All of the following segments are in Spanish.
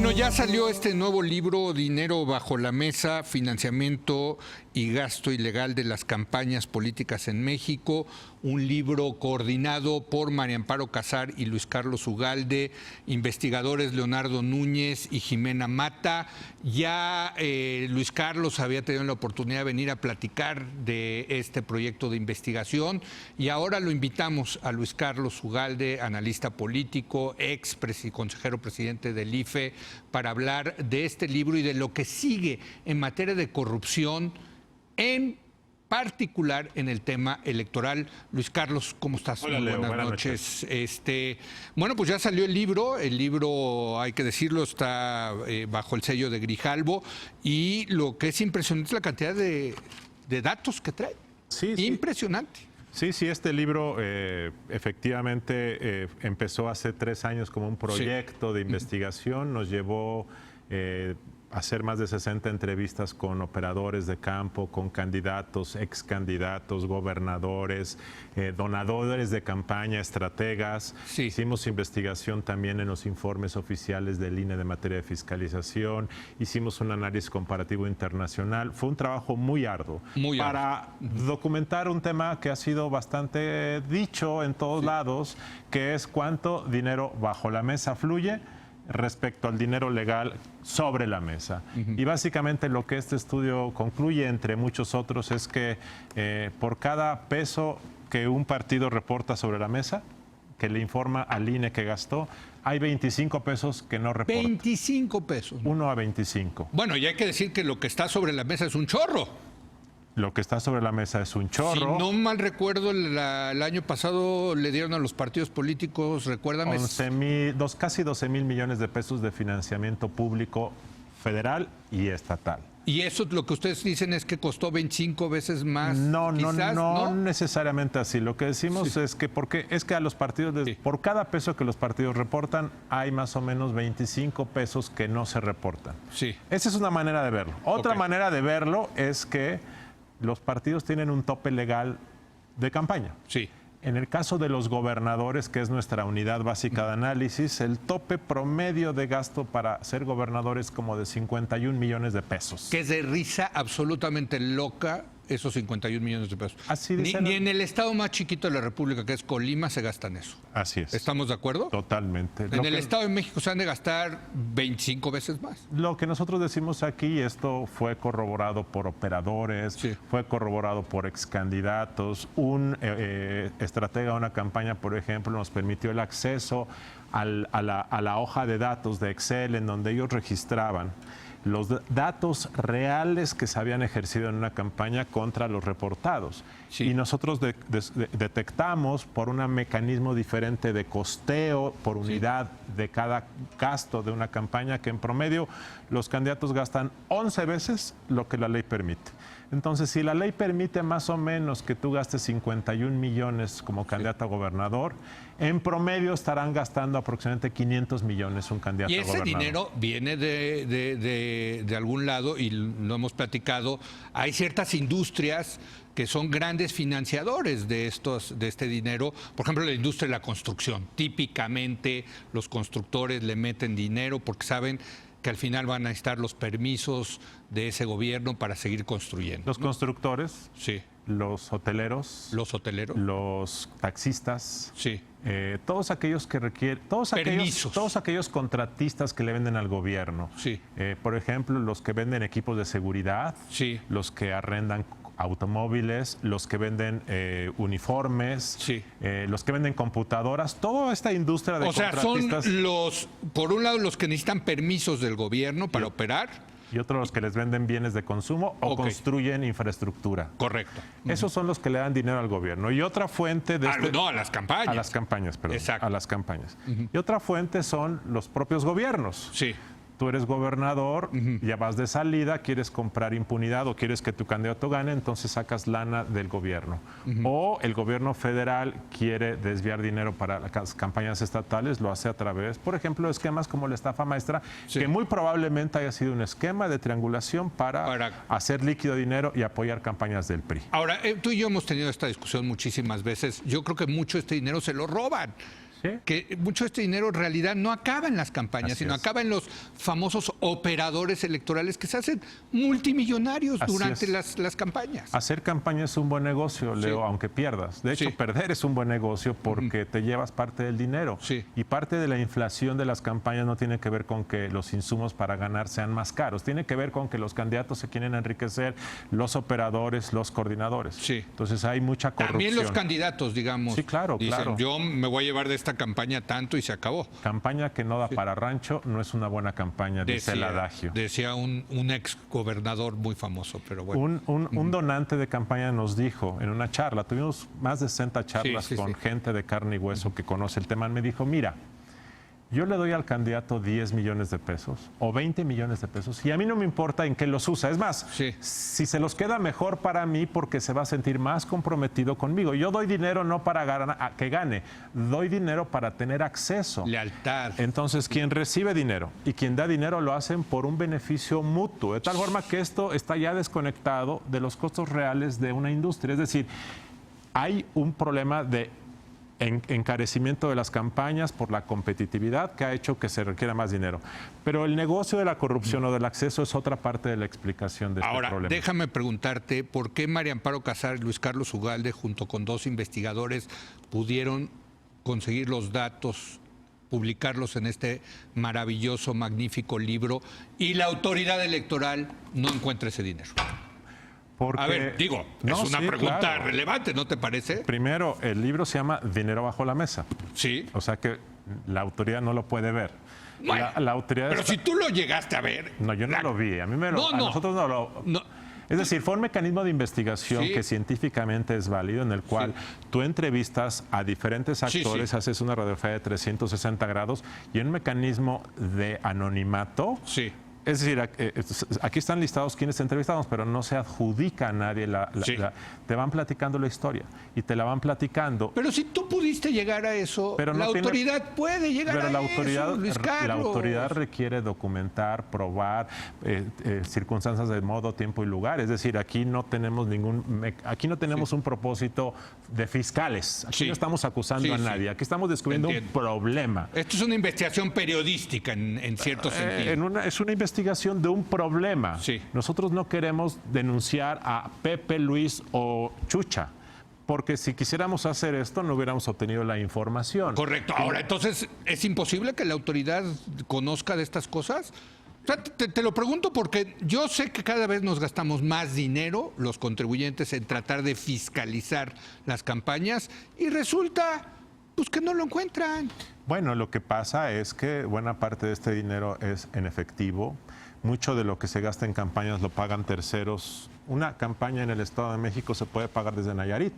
Bueno, ya salió este nuevo libro, Dinero bajo la mesa, financiamiento y gasto ilegal de las campañas políticas en México, un libro coordinado por María Amparo Casar y Luis Carlos Ugalde, investigadores Leonardo Núñez y Jimena Mata. Ya Luis Carlos había tenido la oportunidad de venir a platicar de este proyecto de investigación y ahora lo invitamos a Luis Carlos Ugalde, analista político, consejero presidente del IFE, para hablar de este libro y de lo que sigue en materia de corrupción, en particular en el tema electoral. Luis Carlos, ¿cómo estás? Hola, Leo, buenas noches. Bueno, pues ya salió el libro, hay que decirlo, está bajo el sello de Grijalbo, y lo que es impresionante es la cantidad de datos que trae. Sí, impresionante. Sí, este libro efectivamente empezó hace 3 años como un proyecto de investigación, nos llevó hacer más de 60 entrevistas con operadores de campo, con candidatos, excandidatos, gobernadores, donadores de campaña, estrategas. Sí. Hicimos investigación también en los informes oficiales del INE de materia de fiscalización. Hicimos un análisis comparativo internacional. Fue un trabajo muy arduo para documentar un tema que ha sido bastante dicho en todos lados, que es cuánto dinero bajo la mesa fluye respecto al dinero legal sobre la mesa. Y básicamente lo que este estudio concluye, entre muchos otros, es que por cada peso que un partido reporta sobre la mesa, que le informa al INE que gastó, hay 25 pesos que no reporta. 25 pesos. 1 a 25. Bueno, y hay que decir que lo que está sobre la mesa es un chorro. Lo que está sobre la mesa es un chorro. Si no mal recuerdo, el año pasado le dieron a los partidos políticos, recuérdame... casi 12 mil millones de pesos de financiamiento público federal y estatal. ¿Y eso lo que ustedes dicen es que costó 25 veces más? No necesariamente así. Lo que decimos es que a los partidos, por cada peso que los partidos reportan, hay más o menos 25 pesos que no se reportan. Sí. Esa es una manera de verlo. Otra manera de verlo es que los partidos tienen un tope legal de campaña. Sí. En el caso de los gobernadores, que es nuestra unidad básica de análisis, el tope promedio de gasto para ser gobernador es como de 51 millones de pesos. Que es de risa absolutamente loca esos 51 millones de pesos. Así ni en el estado más chiquito de la República, que es Colima, se gastan eso. Así es. ¿Estamos de acuerdo? Totalmente. En el Estado de México se han de gastar 25 veces más. Lo que nosotros decimos aquí, esto fue corroborado por operadores, fue corroborado por excandidatos. Un estratega de una campaña, por ejemplo, nos permitió el acceso a la hoja de datos de Excel, en donde ellos registraban los datos reales que se habían ejercido en una campaña contra los reportados. Y nosotros detectamos por un mecanismo diferente de costeo por unidad de cada gasto de una campaña, que en promedio los candidatos gastan 11 veces lo que la ley permite. Entonces, si la ley permite más o menos que tú gastes 51 millones como candidato a gobernador, en promedio estarán gastando aproximadamente 500 millones un candidato a gobernador. Y ese dinero viene de algún lado, y lo hemos platicado. Hay ciertas industrias que son grandes financiadores de este dinero. Por ejemplo, la industria de la construcción. Típicamente los constructores le meten dinero porque saben que al final van a necesitar los permisos de ese gobierno para seguir construyendo. Los constructores, los hoteleros, los taxistas, todos aquellos que requieren, todos aquellos contratistas que le venden al gobierno. Por ejemplo, los que venden equipos de seguridad, los que arrendan automóviles, los que venden uniformes, los que venden computadoras, toda esta industria de contratistas. Son por un lado, los que necesitan permisos del gobierno para operar. Y otros los que les venden bienes de consumo o construyen infraestructura. Correcto. Esos son los que le dan dinero al gobierno. Y otra fuente de a las campañas. A las campañas, perdón. Exacto. A las campañas. Y otra fuente son los propios gobiernos. Tú eres gobernador, ya vas de salida, quieres comprar impunidad o quieres que tu candidato gane, entonces sacas lana del gobierno. O el gobierno federal quiere desviar dinero para las campañas estatales, lo hace a través, por ejemplo, de esquemas como la estafa maestra, que muy probablemente haya sido un esquema de triangulación para hacer líquido dinero y apoyar campañas del PRI. Ahora, tú y yo hemos tenido esta discusión muchísimas veces. Yo creo que mucho de este dinero se lo roban. Sí. Que mucho de este dinero en realidad no acaba en las campañas, Así sino es. acaba en los famosos operadores electorales que se hacen multimillonarios Así durante es. las campañas. Hacer campaña es un buen negocio, Leo, Sí. aunque pierdas. De hecho, Sí. perder es un buen negocio porque te llevas parte del dinero. Sí. Y parte de la inflación de las campañas no tiene que ver con que los insumos para ganar sean más caros. Tiene que ver con que los candidatos se quieren enriquecer, los operadores, los coordinadores. Sí. Entonces hay mucha corrupción. También los candidatos, digamos. Sí, claro, dicen, claro. yo me voy a llevar de esta campaña tanto y se acabó. Campaña que no da para rancho no es una buena campaña, dice el adagio. Decía un ex gobernador muy famoso, pero bueno. Un donante de campaña nos dijo en una charla, tuvimos más de 60 charlas Sí, con gente de carne y hueso que conoce el tema, me dijo, mira, yo le doy al candidato 10 millones de pesos o 20 millones de pesos y a mí no me importa en qué los usa. Es más, Sí. si se los queda mejor para mí porque se va a sentir más comprometido conmigo. Yo doy dinero no para que gane, doy dinero para tener acceso. Lealtad. Entonces, quien recibe dinero y quien da dinero lo hacen por un beneficio mutuo, de tal forma que esto está ya desconectado de los costos reales de una industria. Es decir, hay un problema de encarecimiento de las campañas por la competitividad que ha hecho que se requiera más dinero. Pero el negocio de la corrupción o del acceso es otra parte de la explicación de este Ahora, problema. déjame preguntarte, ¿por qué María Amparo Casar y Luis Carlos Ugalde, junto con 2 investigadores, pudieron conseguir los datos, publicarlos en este maravilloso, magnífico libro, y la autoridad electoral no encuentra ese dinero? Porque, A ver, digo, no, es una sí, pregunta claro. relevante, ¿no te parece? Primero, el libro se llama Dinero bajo la mesa. Sí. O sea que la autoridad no lo puede ver. Bueno, La autoridad pero está- si tú lo llegaste a ver... No, yo no lo vi. A mí me lo... No, a no. nosotros no lo... No. Es decir, fue un mecanismo de investigación Sí. que científicamente es válido, en el cual tú entrevistas a diferentes Sí, actores, sí. haces una radiografía de 360 grados y en un mecanismo de anonimato. Sí. Es decir, aquí están listados quienes entrevistamos, pero no se adjudica a nadie. Sí. Te van platicando la historia y te la van platicando. Pero si tú pudiste llegar a eso, Pero no la tiene- autoridad puede llegar Pero a la eso, autoridad, Luis Carlos. la autoridad requiere documentar, probar circunstancias de modo, tiempo y lugar. Es decir, aquí no tenemos un propósito de fiscales. Aquí Sí. no estamos acusando Sí, a sí. nadie. Aquí estamos descubriendo un Entiendo. problema. Esto es una investigación periodística en cierto sentido. Es una investigación de un problema. Sí. Nosotros no queremos denunciar a Pepe, Luis o Chucha, porque si quisiéramos hacer esto no hubiéramos obtenido la información. Correcto. Ahora, entonces, ¿es imposible que la autoridad conozca de estas cosas? O sea, te lo pregunto porque yo sé que cada vez nos gastamos más dinero, los contribuyentes, en tratar de fiscalizar las campañas y resulta pues que no lo encuentran. Bueno, lo que pasa es que buena parte de este dinero es en efectivo. Mucho de lo que se gasta en campañas lo pagan terceros. Una campaña en el Estado de México se puede pagar desde Nayarit,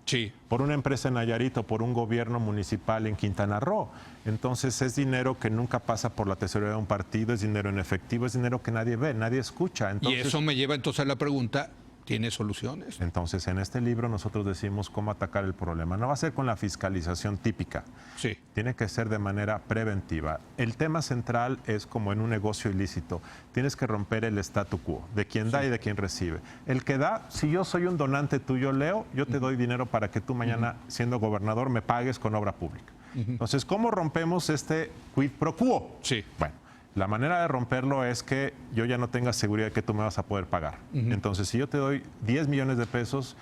Sí. por una empresa en Nayarit o por un gobierno municipal en Quintana Roo. Entonces es dinero que nunca pasa por la tesorería de un partido, es dinero en efectivo, es dinero que nadie ve, nadie escucha. Y eso me lleva entonces a la pregunta, ¿tiene soluciones? Entonces, en este libro nosotros decimos cómo atacar el problema. No va a ser con la fiscalización típica. Sí. Tiene que ser de manera preventiva. El tema central es como en un negocio ilícito. Tienes que romper el statu quo, de quien da y de quien recibe. El que da, si yo soy un donante tuyo, Leo, yo te doy dinero para que tú mañana, siendo gobernador, me pagues con obra pública. Entonces, ¿cómo rompemos este quid pro quo? Sí. Bueno, la manera de romperlo es que yo ya no tenga seguridad de que tú me vas a poder pagar. Entonces, si yo te doy 10 millones de pesos,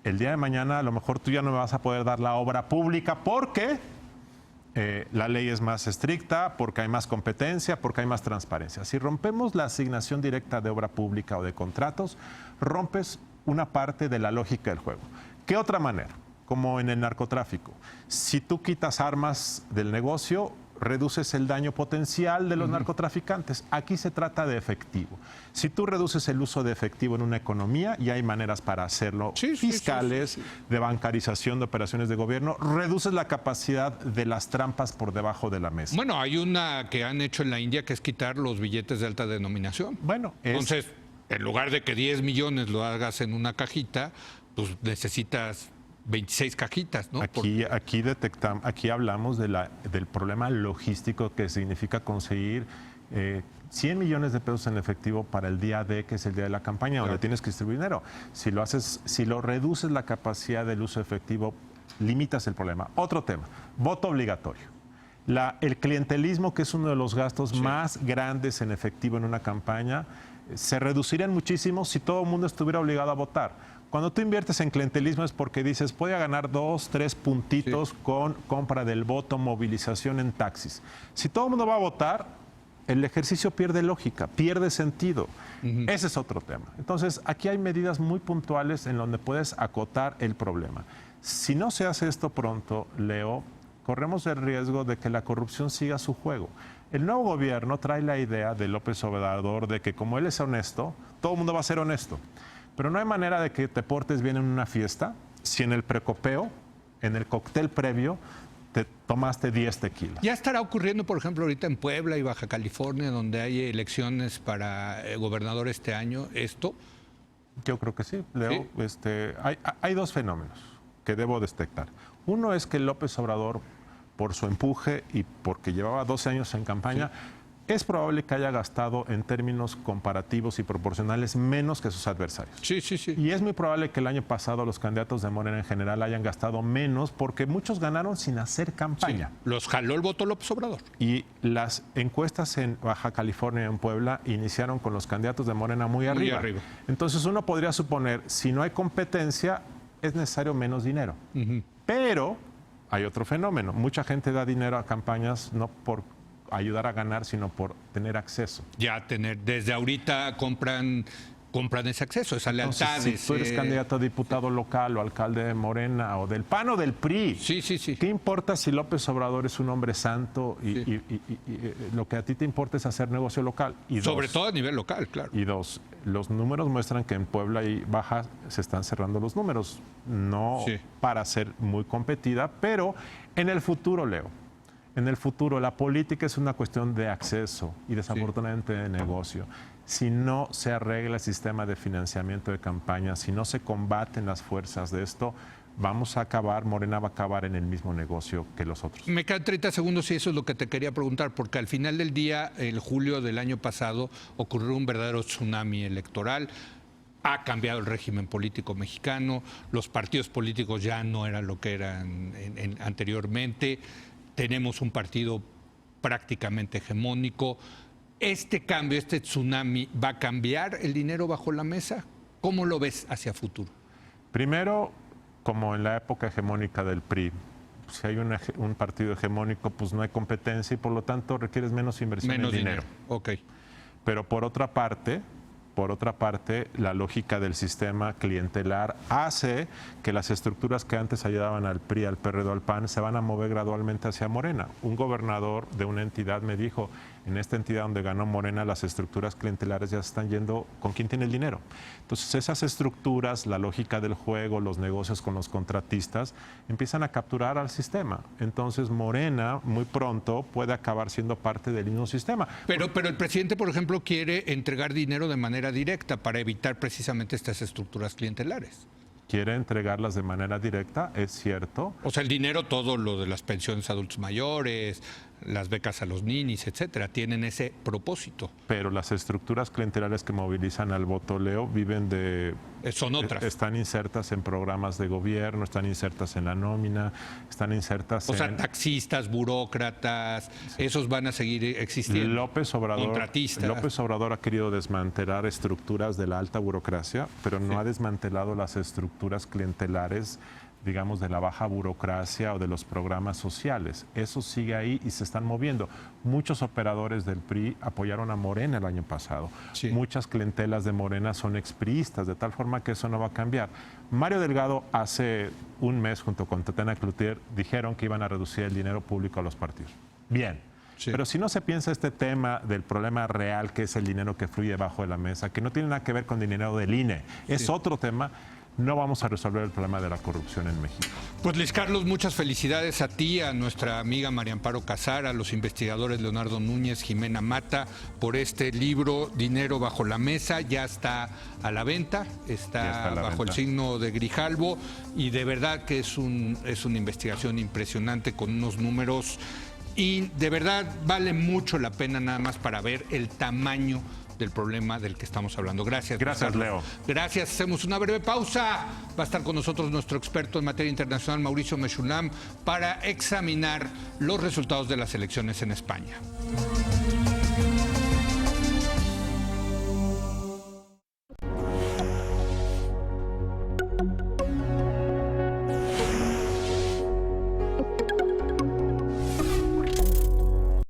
el día de mañana a lo mejor tú ya no me vas a poder dar la obra pública porque la ley es más estricta, porque hay más competencia, porque hay más transparencia. Si rompemos la asignación directa de obra pública o de contratos, rompes una parte de la lógica del juego. ¿Qué otra manera? Como en el narcotráfico. Si tú quitas armas del negocio, reduces el daño potencial de los narcotraficantes. Aquí se trata de efectivo. Si tú reduces el uso de efectivo en una economía, y hay maneras para hacerlo, fiscales, de bancarización de operaciones de gobierno, reduces la capacidad de las trampas por debajo de la mesa. Bueno, hay una que han hecho en la India que es quitar los billetes de alta denominación. Bueno, Entonces, en lugar de que 10 millones lo hagas en una cajita, pues necesitas 26 cajitas, ¿no? Aquí hablamos del problema logístico que significa conseguir 100 millones de pesos en efectivo para el día D, que es el día de la campaña, donde tienes que distribuir dinero. Si lo reduces la capacidad del uso efectivo limitas el problema. Otro tema, voto obligatorio. El clientelismo, que es uno de los gastos más grandes en efectivo en una campaña, se reducirían muchísimo si todo el mundo estuviera obligado a votar. Cuando tú inviertes en clientelismo es porque dices, voy a ganar 2, 3 puntitos con compra del voto, movilización en taxis. Si todo el mundo va a votar, el ejercicio pierde lógica, pierde sentido. Ese es otro tema. Entonces, aquí hay medidas muy puntuales en donde puedes acotar el problema. Si no se hace esto pronto, Leo, corremos el riesgo de que la corrupción siga su juego. El nuevo gobierno trae la idea de López Obrador de que como él es honesto, todo el mundo va a ser honesto. Pero no hay manera de que te portes bien en una fiesta si en el precopeo, en el cóctel previo, te tomaste 10 tequilas. Ya estará ocurriendo, por ejemplo, ahorita en Puebla y Baja California, donde hay elecciones para gobernador este año, esto. Yo creo que sí, Leo. ¿Sí? Hay dos fenómenos que debo detectar. Uno es que López Obrador, por su empuje y porque llevaba 12 años en campaña, es probable que haya gastado en términos comparativos y proporcionales menos que sus adversarios. Sí. Y es muy probable que el año pasado los candidatos de Morena en general hayan gastado menos porque muchos ganaron sin hacer campaña. Sí, los jaló el voto López Obrador. Y las encuestas en Baja California y en Puebla iniciaron con los candidatos de Morena muy arriba. Entonces uno podría suponer, si no hay competencia, es necesario menos dinero. Pero hay otro fenómeno. Mucha gente da dinero a campañas no por ayudar a ganar, sino por tener acceso. Desde ahorita compran ese acceso, esa lealtad. Si tú eres candidato a diputado local o alcalde de Morena o del PAN o del PRI, ¿qué importa si López Obrador es un hombre santo y lo que a ti te importa es hacer negocio local? Sobre todo a nivel local, claro. Y dos, los números muestran que en Puebla y Baja se están cerrando los números, no para ser muy competida, pero en el futuro, Leo, en el futuro la política es una cuestión de acceso y desafortunadamente de negocio. Si no se arregla el sistema de financiamiento de campaña, si no se combaten las fuerzas de esto, Morena va a acabar en el mismo negocio que los otros. Me quedan 30 segundos y eso es lo que te quería preguntar, porque al final del día, el julio del año pasado, ocurrió un verdadero tsunami electoral. Ha cambiado el régimen político mexicano, los partidos políticos ya no eran lo que eran anteriormente, tenemos un partido prácticamente hegemónico. ¿Este cambio, este tsunami, va a cambiar el dinero bajo la mesa? ¿Cómo lo ves hacia futuro? Primero, como en la época hegemónica del PRI, si hay un partido hegemónico, pues no hay competencia y por lo tanto requieres menos inversión en dinero. Okay. Pero por otra parte, la lógica del sistema clientelar hace que las estructuras que antes ayudaban al PRI, al PRD, al PAN, se van a mover gradualmente hacia Morena. Un gobernador de una entidad me dijo, en esta entidad donde ganó Morena, las estructuras clientelares ya se están yendo con quien tiene el dinero. Entonces esas estructuras, la lógica del juego, los negocios con los contratistas, empiezan a capturar al sistema. Entonces Morena muy pronto puede acabar siendo parte del mismo sistema. Pero el presidente, por ejemplo, quiere entregar dinero de manera directa para evitar precisamente estas estructuras clientelares. Quiere entregarlas de manera directa, es cierto. O sea, el dinero, todo lo de las pensiones a adultos mayores, las becas a los ninis, etcétera, tienen ese propósito. Pero las estructuras clientelares que movilizan al voto, Leo, viven de... Son otras. Están insertas en programas de gobierno, están insertas en la nómina, están insertas en... O sea, taxistas, burócratas, esos van a seguir existiendo. López contratistas. López Obrador ha querido desmantelar estructuras de la alta burocracia, pero no ha desmantelado las estructuras clientelares, digamos, de la baja burocracia o de los programas sociales. Eso sigue ahí y se están moviendo. Muchos operadores del PRI apoyaron a Morena el año pasado. Muchas clientelas de Morena son expriistas, de tal forma que eso no va a cambiar. Mario Delgado hace un mes, junto con Tatiana Cloutier, dijeron que iban a reducir el dinero público a los partidos. Bien. Pero si no se piensa este tema del problema real, que es el dinero que fluye bajo de la mesa, que no tiene nada que ver con dinero del INE, es otro tema, no vamos a resolver el problema de la corrupción en México. Pues Luis Carlos, muchas felicidades a ti, a nuestra amiga María Amparo Casar, a los investigadores Leonardo Núñez, Jimena Mata, por este libro Dinero bajo la mesa. Ya está a la venta, está bajo el signo de Grijalbo y de verdad que es una investigación impresionante con unos números y de verdad vale mucho la pena nada más para ver el tamaño del problema del que estamos hablando. Gracias. Gracias, Leo. Gracias. Hacemos una breve pausa. Va a estar con nosotros nuestro experto en materia internacional, Mauricio Mechulam, para examinar los resultados de las elecciones en España.